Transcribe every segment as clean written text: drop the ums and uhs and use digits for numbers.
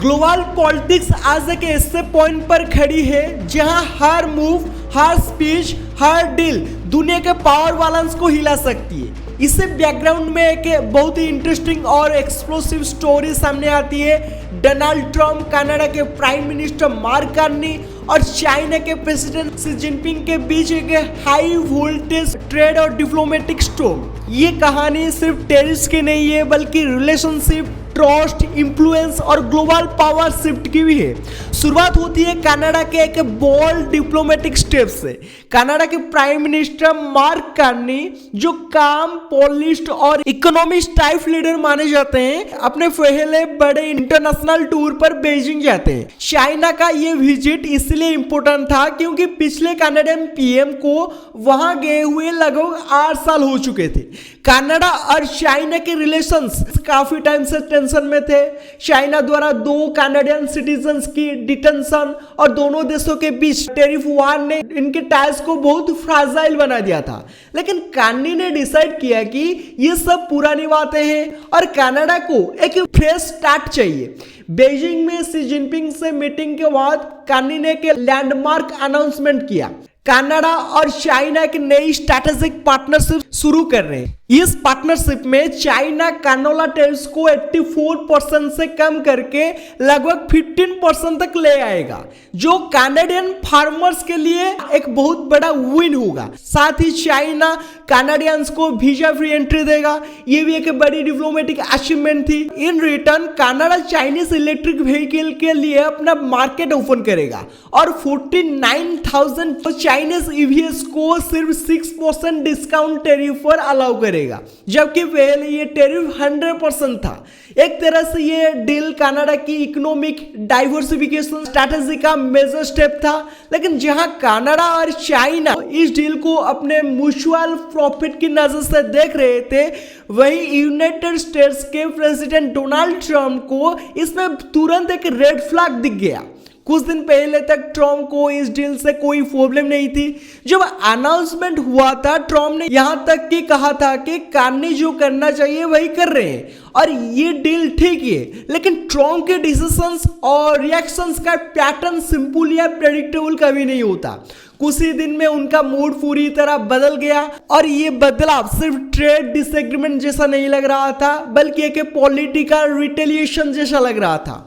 Global politics आज एक ऐसे पॉइंट पर खड़ी है जहां हर मूव, हर स्पीच, हर डील दुनिया के पावर बैलेंस को हिला सकती है। इससे बैकग्राउंड में एक बहुत ही इंटरेस्टिंग और एक्सप्लोसिव स्टोरी सामने आती है। डोनाल्ड ट्रंप, कनाडा के प्राइम मिनिस्टर मार्क कार्नी और चाइना के प्रेसिडेंट शी जिनपिंग के बीच एक हाई वोल्टेज ट्रेड और डिप्लोमेटिक स्टॉर्म। ये कहानी सिर्फ टेरिफ्स की नहीं है बल्कि रिलेशनशिप, ट्रस्ट, इन्फ्लुएंस और ग्लोबल पावर शिफ्ट की भी है। शुरुआत होती है कनाडा के एक बोल्ड डिप्लोमेटिक स्टेप से। कनाडा के प्राइम मिनिस्टर मार्क कार्नी, जो काम, पॉलिश्ड और इकोनॉमिस्ट टाइप लीडर माने जाते हैं, अपने पहले बड़े इंटरनेशनल टूर पर बीजिंग जाते हैं। चाइना का ये विजिट इसलिए इंपॉर्टेंट था क्योंकि पिछले कनाडियन पीएम को वहां गए हुए लगभग 8 साल हो चुके थे। कनाडा और चाइना के रिलेशंस काफी टाइम से टेंशन में थे। चाइना द्वारा 2 कनाडियन सिटीजन्स की डिटेंशन और दोनों देशों के बीच टेरिफ वार ने इनके टाइज को बहुत फ्राजाइल बना दिया था। लेकिन कार्नी ने डिसाइड किया कि ये सब पुरानी बातें हैं और कनाडा को एक फ्रेश स्टार्ट चाहिए। बीजिंग में शी जिनपिंग से मीटिंग के बाद कार्नी ने एक लैंडमार्क अनाउंसमेंट किया। कनाडा और चाइना की नई स्ट्रैटेजिक पार्टनरशिप शुरू कर रहे हैं। इस पार्टनरशिप में चाइना कैनोला टैरिफ्स को 84% से कम करके लगभग 15% तक ले आएगा, जो कैनेडियन फार्मर्स के लिए एक बहुत बड़ा विन होगा। साथ ही चाइना कैनेडियंस को वीजा फ्री एंट्री देगा। ये भी एक बड़ी डिप्लोमेटिक अचीवमेंट थी। In return Canada Chinese electric vehicle के लिए अपना मार्केट ओपन करेगा और 49,000 चाइनीज ईवीएस को सिर्फ 6% डिस्काउंट टेरिफ पर अलाउ करेगा, जबकि पहले ये टेरिफ 100% था। एक तरह से ये डील कनाडा की इकोनॉमिक डाइवर्सिफिकेशन स्ट्रैटेजी का मेजर स्टेप था। लेकिन जहां कनाडा और चाइना इस डील को अपने म्यूचुअल प्रॉफिट की नजर से देख रहे थे, वहीं यूनाइटेड स्टेट्स के प्रेसिडेंट डोनाल्ड ट्रंप को इसमें तुरंत एक रेड फ्लैग दिख गया। कुछ दिन पहले तक ट्रम्प को इस डील से कोई प्रॉब्लम नहीं थी। जब अनाउंसमेंट हुआ था, ट्रम्प ने यहां तक कि कहा था कि कार्नी जो करना चाहिए वही कर रहे हैं और ये डील ठीक है। लेकिन ट्रम्प के डिसीजंस और रिएक्शंस का पैटर्न सिंपल या प्रेडिक्टेबल कभी नहीं होता। कुछ ही दिन में उनका मूड पूरी तरह बदल गया और ये बदलाव सिर्फ ट्रेड डिसएग्रीमेंट जैसा नहीं लग रहा था बल्कि एक पॉलिटिकल रिटेलिएशन जैसा लग रहा था।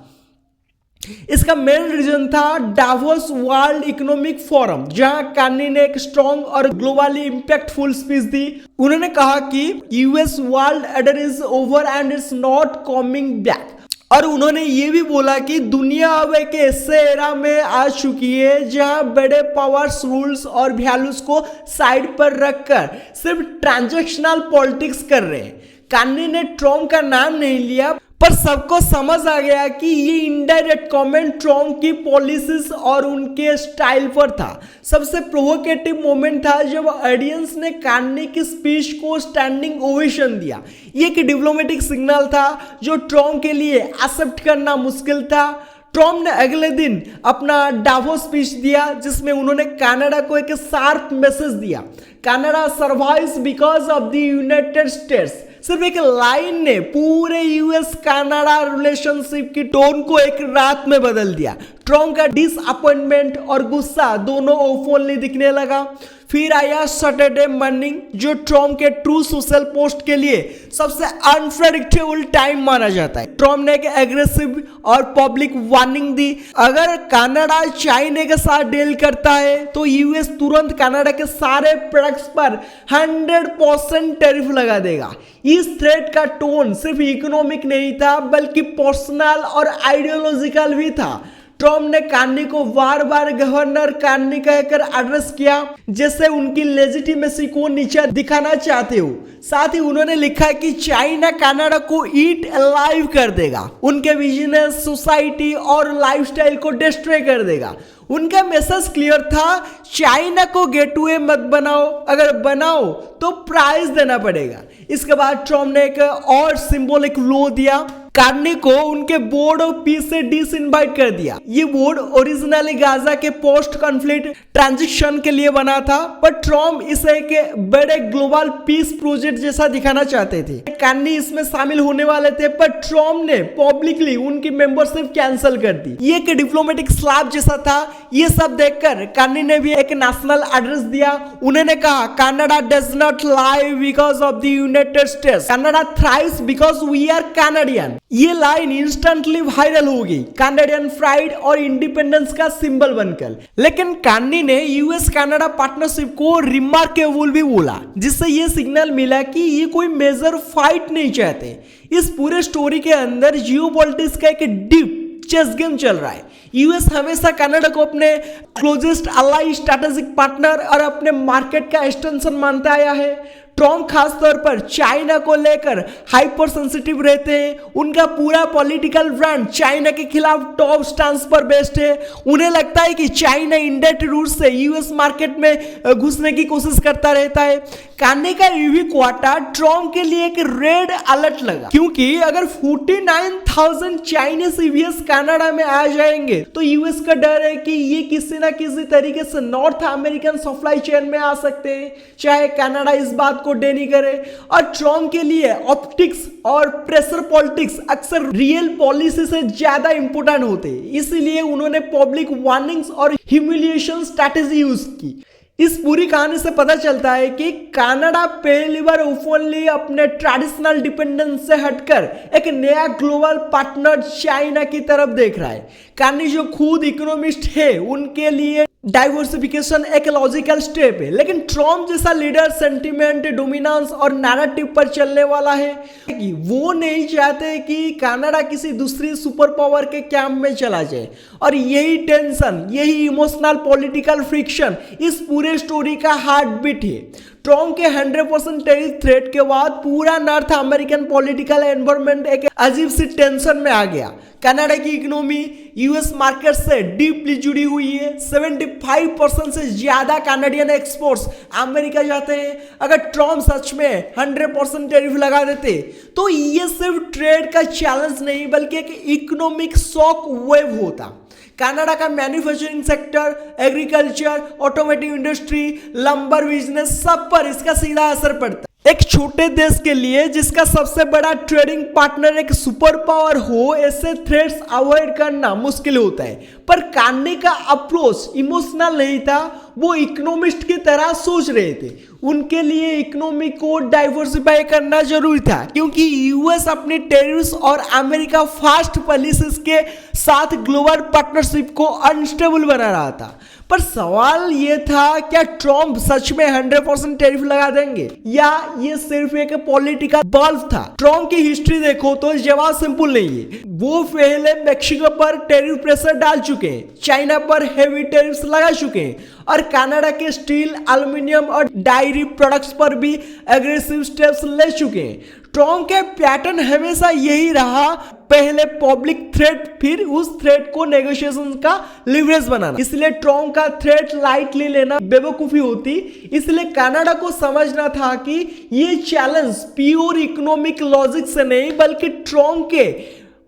इसका मेन रीजन था डावोस वर्ल्ड इकोनॉमिक फोरम, जहां कार्नी ने एक स्ट्रॉन्ग और ग्लोबली इंपैक्टफुल स्पीच दी। उन्होंने कहा कि US world order is over and it's not coming back. और उन्होंने ये भी बोला कि दुनिया अब एक ऐसे एरा में आ चुकी है जहां बड़े पावर्स, रूल्स और वैल्यूज को साइड पर रखकर सिर्फ ट्रांजैक्शनल पॉलिटिक्स कर रहे हैं। कार्नी ने ट्रम्प का नाम नहीं लिया, पर सबको समझ आ गया कि ये इनडायरेक्ट कमेंट ट्रम्प की पॉलिसीज और उनके स्टाइल पर था। सबसे प्रोवोकेटिव मोमेंट था जब ऑडियंस ने कार्नी की स्पीच को स्टैंडिंग ओवेशन दिया। ये एक डिप्लोमेटिक सिग्नल था जो ट्रम्प के लिए एक्सेप्ट करना मुश्किल था। ट्रम्प ने अगले दिन अपना डावोस स्पीच दिया जिसमें उन्होंने कनाडा को एक शार्प मैसेज दिया। Canada survives because of the United states. सिर्फ एक लाइन ने पूरे यूएस कनाडा रिलेशनशिप की टोन को एक रात में बदल दिया। ट्रम्प का डिसअपॉइंटमेंट और गुस्सा दोनों ओपनली दिखने लगा। फिर आया सैटरडे मॉर्निंग, जो ट्रम्प के ट्रू सोशल पोस्ट के लिए सबसे अनप्रेडिक्टेबल टाइम माना जाता है। ट्रम्प ने एक एग्रेसिव और पब्लिक वार्निंग दी, अगर कनाडा चाइना के साथ डील करता है तो यूएस तुरंत कनाडा के सारे प्रोडक्ट्स पर 100% टैरिफ लगा देगा। इस थ्रेट का टोन सिर्फ इकोनॉमिक नहीं था बल्कि पर्सनल और आइडियोलॉजिकल भी था। ट्रम्प ने कार्नी को बार बार गवर्नर कार्नी कहकर एड्रेस किया, जैसे उनकी लेजिटिमेसी को नीचे दिखाना चाहते हो। साथ ही उन्होंने लिखा कि चाइना कनाडा को ईट अलाइव कर देगा, उनके बिजनेस, सोसाइटी और लाइफस्टाइल को डिस्ट्रॉय कर देगा। उनका मैसेज क्लियर था, चाइना को गेटवे मत बनाओ, अगर बनाओ तो प्राइस देना पड़ेगा। इसके बाद ट्रम्प ने एक और सिंबॉलिक लो दिया। कार्नी को उनके बोर्ड ऑफ पीस से डिसइनवाइट कर दिया। ये बोर्ड ओरिजिनली गाजा के पोस्ट कॉन्फ्लिक्ट ट्रांजिशन के लिए बना था, पर ट्रम्प इसे एक बड़े ग्लोबल पीस प्रोजेक्ट जैसा दिखाना चाहते थे। कार्नी इसमें शामिल होने वाले थे, पर ट्रम्प ने पब्लिकली उनकी मेंबरशिप कैंसिल कर दी। ये एक डिप्लोमेटिक स्लैप जैसा था। ये सब देखकर कार्नी ने भी एक नेशनल एड्रेस दिया। उन्होंने कहा, Canada does not live because of the United States, Canada thrives because we are Canadian. ये लाइन इंस्टेंटली वायरल हो गई, कैनेडियन प्राइड और इंडिपेंडेंस का सिंबल बनकर। लेकिन कार्नी ने यूएस कनाडा पार्टनरशिप को रिमार्केबल भी बोला, जिससे ये सिग्नल मिला कि ये कोई मेजर फाइट नहीं चाहते। इस पूरे स्टोरी के अंदर जियोपॉलिटिक्स का एक डीप चेस गेम चल रहा है। यूएस हमेशा कनाडा को अपने क्लोजेस्ट अलाई, स्ट्रेटेजिक पार्टनर और अपने मार्केट का एक्सटेंशन मानता आया है। ट्रम्प खास तौर पर चाइना को लेकर हाइपर सेंसिटिव रहते हैं। उनका पूरा पॉलिटिकल ब्रांड चाइना के खिलाफ टॉप स्टांस पर बेस्ड है। उन्हें लगता है कि चाइना इनडायरेक्ट रूट से यूएस मार्केट में घुसने की कोशिश करता रहता है। कार्नी का ईवी क्वार्टर ट्रम्प के लिए एक रेड अलर्ट लगा, क्योंकि अगर 49,000 चाइनीज ईवीएस कनाडा में आ जाएंगे तो यूएस का डर है कि ये किसी ना किसी तरीके से नॉर्थ अमेरिकन सप्लाई चेन में आ सकते हैं, चाहे कनाडा इस बात को डेनी करे। और ट्रम्प के लिए ऑप्टिक्स और प्रेशर पॉलिटिक्स अक्सर रियल पॉलिसी से ज्यादा इंपोर्टेंट होते हैं, इसीलिए उन्होंने पब्लिक वार्निंग्स और ह्यूमिलिएशन स्ट्रैटेजी यूज की। इस पूरी कहानी से पता चलता है कि कनाडा पहली बार ओपनली अपने ट्रेडिशनल डिपेंडेंस से हटकर एक नया ग्लोबल पार्टनर चाइना की तरफ देख रहा है। कार्नी जो खुद इकोनॉमिस्ट है, उनके लिए डाइवर्सिफिकेशन एक लॉजिकल स्टेप है, लेकिन ट्रम्प जैसा लीडर सेंटिमेंट, डोमिनेंस और नैरेटिव पर चलने वाला है। वो नहीं चाहते कि कनाडा किसी दूसरी सुपर पावर के कैंप में चला जाए, और यही टेंशन, यही इमोशनल पॉलिटिकल फ्रिक्शन इस पूरे स्टोरी का हार्ट बीट है। ट्रम्प के 100% टेरिफ थ्रेट के बाद पूरा नॉर्थ अमेरिकन पॉलिटिकल एनवायरनमेंट एक अजीब सी टेंशन में आ गया। कनाडा की इकोनॉमी यूएस मार्केट से डीपली जुड़ी हुई है। 75% से ज्यादा कनाडियन एक्सपोर्ट्स अमेरिका जाते हैं। अगर ट्रम्प सच में 100% टेरिफ लगा देते तो ये सिर्फ ट्रेड का चैलेंज नहीं, बल्कि एक इकोनॉमिक शॉक वेव होता। कनाडा का manufacturing sector, agriculture, automotive industry, lumbar business, सब पर इसका सीधा असर पड़ता है। एक छोटे देश के लिए जिसका सबसे बड़ा ट्रेडिंग पार्टनर एक सुपर पावर हो, ऐसे थ्रेट्स अवॉइड करना मुश्किल होता है। पर कार्नी का अप्रोच इमोशनल नहीं था, वो इकोनॉमिस्ट की तरह सोच रहे थे। उनके लिए इकोनॉमी को डाइवर्सिफाई करना जरूरी था, क्योंकि यूएस अपने टेरिफ्स और अमेरिका फास्ट पॉलिसीज के साथ ग्लोबल पार्टनरशिप को अनस्टेबल बना रहा था। पर सवाल ये था, क्या ट्रम्प सच में 100% टेरिफ लगा देंगे, या ये सिर्फ एक पॉलिटिकल बल्ब था? ट्रम्प की हिस्ट्री देखो तो जवाब सिंपल नहीं है। वो पहले मेक्सिको पर टेरिफ प्रेशर डाल चुके हैं, चाइना पर हेवी टेरिफ्स लगा चुके हैं, और कनाडा के स्टील, एल्युमिनियम और डायरी प्रोडक्ट्स पर भी एग्रेसिव स्टेप्स ले चुके हैं। ट्रम्प के पैटर्न हमेशा यही रहा, पहले पब्लिक थ्रेट, फिर उस थ्रेट को नेगोशिएशन का लिवरेज बनाना। इसलिए ट्रम्प का थ्रेट लाइटली लेना बेवकूफी होती। इसलिए कनाडा को समझना था कि ये चैलेंज प्योर इकोनॉमिक लॉजिक से नहीं, बल्कि ट्रम्प के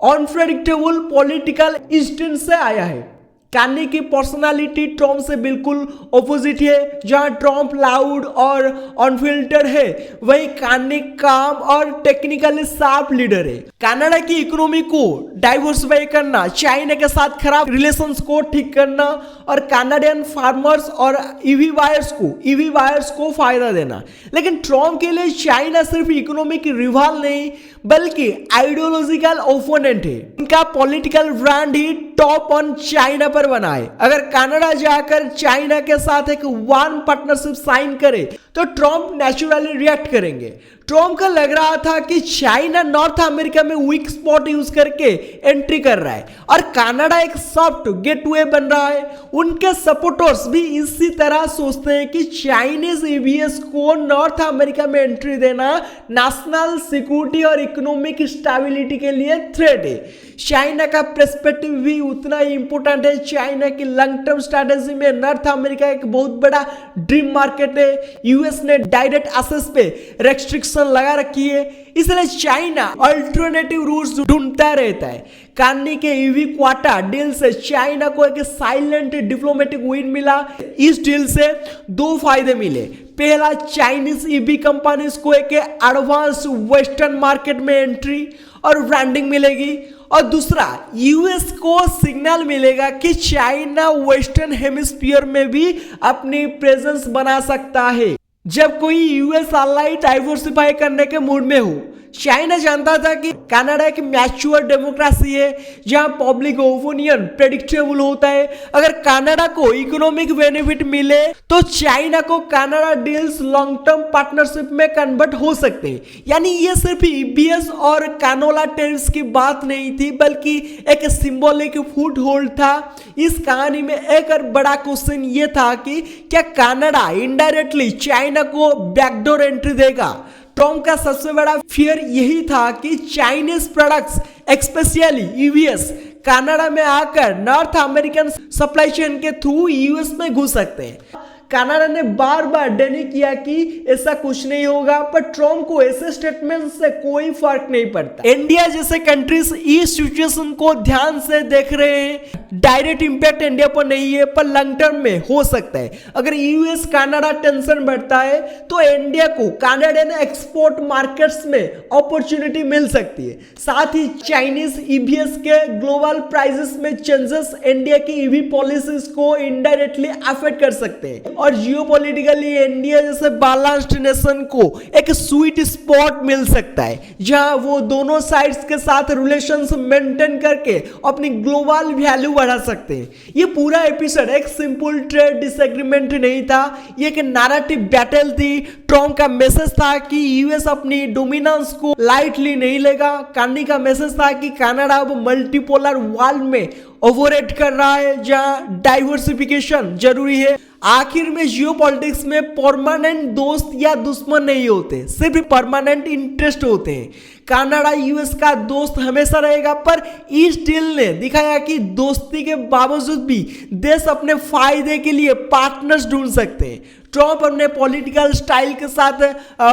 अनप्रेडिक्टेबल पॉलिटिकल इंस्टिंक्ट से आया है। कार्नी की पर्सनालिटी ट्रम्प से बिल्कुल ऑपोजिट है। जहां ट्रम्प लाउड और अनफिल्टर्ड है, वहीं कार्नी काम और टेक्निकली शार्प लीडर है। कनाडा की इकोनॉमी को डाइवर्सिफाई करना, चाइना के साथ खराब रिलेशंस को ठीक करना, और कनाडियन फार्मर्स और ईवी बायर्स को फायदा देना। लेकिन ट्रम्प के लिए चाइना सिर्फ इकोनॉमिक रिवाल नहीं, बल्कि आइडियोलॉजिकल ओपोनेंट है। उनका political brand he top on China पर बना है। अगर कनाडा जाकर चाइना के साथ एक वन पार्टनरशिप साइन करे तो ट्रम्प नेचुरली रिएक्ट करेंगे। ट्रम्प का लग रहा था कि चाइना नॉर्थ अमेरिका में वीक स्पॉट यूज करके एंट्री कर रहा है, और कनाडा एक सॉफ्ट गेटवे बन रहा है। उनके सपोर्टर्स भी इसी तरह सोचते हैं कि चाइनीज ईवीएस को नॉर्थ अमेरिका में एंट्री देना नेशनल सिक्योरिटी और इकोनॉमिक स्टेबिलिटी के लिए थ्रेट है। चाइना का पर्सपेक्टिव भी उतना ही इंपॉर्टेंट है। चाइना की लॉन्ग टर्म स्ट्रेटेजी में नॉर्थ अमेरिका एक बहुत बड़ा ड्रीम मार्केट है। यूएस ने डायरेक्ट एक्सेस पे रेस्ट्रिक्शन लिमिटेशन लगा रखी है, इसलिए चाइना अल्टरनेटिव रूट्स ढूंढता रहता है। कार्नी के ईवी क्वाटा डील से चाइना को एक साइलेंट डिप्लोमेटिक विन मिला। इस डील से दो फायदे मिले। पहला, चाइनीज ईवी कंपनीज को एक एडवांस वेस्टर्न मार्केट में एंट्री और ब्रांडिंग मिलेगी, और दूसरा, यूएस को सिग्नल मिलेगा कि चाइना वेस्टर्न हेमिस्फीयर में भी अपनी प्रेजेंस बना सकता है जब कोई यूएस अलाई डाइवर्सिफाई करने के मूड में हो। चाइना जानता था कि कनाडा एक मैच्योर डेमोक्रेसी है जहां पब्लिक ओपिनियन प्रेडिक्टेबल होता है। अगर कनाडा को इकोनॉमिक बेनिफिट मिले तो चाइना को Canada deals long term partnership में कन्वर्ट हो सकते हैं। यानी ये सिर्फ ईबीएस और कानोला टेरिफ्स की बात नहीं थी, बल्कि एक सिंबॉलिक फुट होल्ड था। इस कहानी में एक और बड़ा क्वेश्चन ये था कि क्या कनाडा इनडायरेक्टली चाइना को बैकडोर एंट्री देगा। ट्रम्प का सबसे बड़ा फियर यही था कि Chinese products especially EVS Canada में आकर नॉर्थ अमेरिकन सप्लाई चेन के थ्रू यूएस में घुस सकते हैं। कनाडा ने बार बार डिनाई किया कि ऐसा कुछ नहीं होगा, पर ट्रम्प को ऐसे स्टेटमेंट से कोई फर्क नहीं पड़ता। इंडिया जैसे कंट्रीज इस सिचुएशन को ध्यान से देख रहे हैं। डायरेक्ट इंपैक्ट इंडिया पर नहीं है, पर लॉन्ग टर्म में हो सकता है। अगर यूएस कनाडा टेंशन बढ़ता है तो इंडिया को कनाडियन एक्सपोर्ट मार्केट्स में अपॉर्चुनिटी मिल सकती है। साथ ही चाइनीज ईवीएस के ग्लोबल प्राइसेस में चेंजेस इंडिया की ईवी पॉलिसीज को इनडायरेक्टली अफेक्ट कर सकते हैं, और जियोपॉलिटिकली इंडिया जैसे बैलेंस्ड नेशन को एक स्वीट स्पॉट मिल सकता है जहां वो दोनों साइड्स के साथ रिलेशंस मेंटेन करके अपनी ग्लोबल वैल्यू बढ़ा सकते हैं। ये पूरा एपिसोड एक सिंपल ट्रेड डिसएग्रीमेंट नहीं था, ये एक नैरेटिव बैटल थी। ट्रम्प का मैसेज था कि यूएस अपनी डोमिनेंस को लाइटली नहीं लेगा। कार्नी का मैसेज था कि कनाडा अब मल्टीपोलर वर्ल्ड में ओवरएट कर रहा है जहां डाइवर्सिफिकेशन जरूरी है। आखिर में जियोपॉलिटिक्स में परमानेंट दोस्त या दुश्मन नहीं होते, सिर्फ परमानेंट इंटरेस्ट होते हैं। कनाडा यूएस का दोस्त हमेशा रहेगा, पर इस डील ने दिखाया कि दोस्ती के बावजूद भी देश अपने फायदे के लिए पार्टनर्स ढूंढ सकते हैं। ट्रम्प अपने पॉलिटिकल स्टाइल के साथ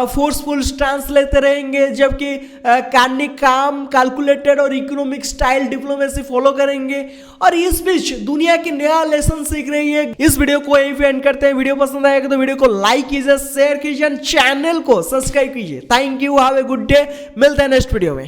फोर्सफुल स्टांस लेते रहेंगे, जबकि कार्नी काम, कैलकुलेटेड और इकोनॉमिक स्टाइल डिप्लोमेसी फॉलो करेंगे। और इस बीच दुनिया की नया लेसन सीख रही है। इस वीडियो को यहीं पे एंड करते हैं। वीडियो पसंद आएगा तो वीडियो को लाइक कीजिए, शेयर कीजिए, चैनल को सब्सक्राइब कीजिए। Thank you, have a good day. मिलते हैं नेक्स्ट वीडियो में।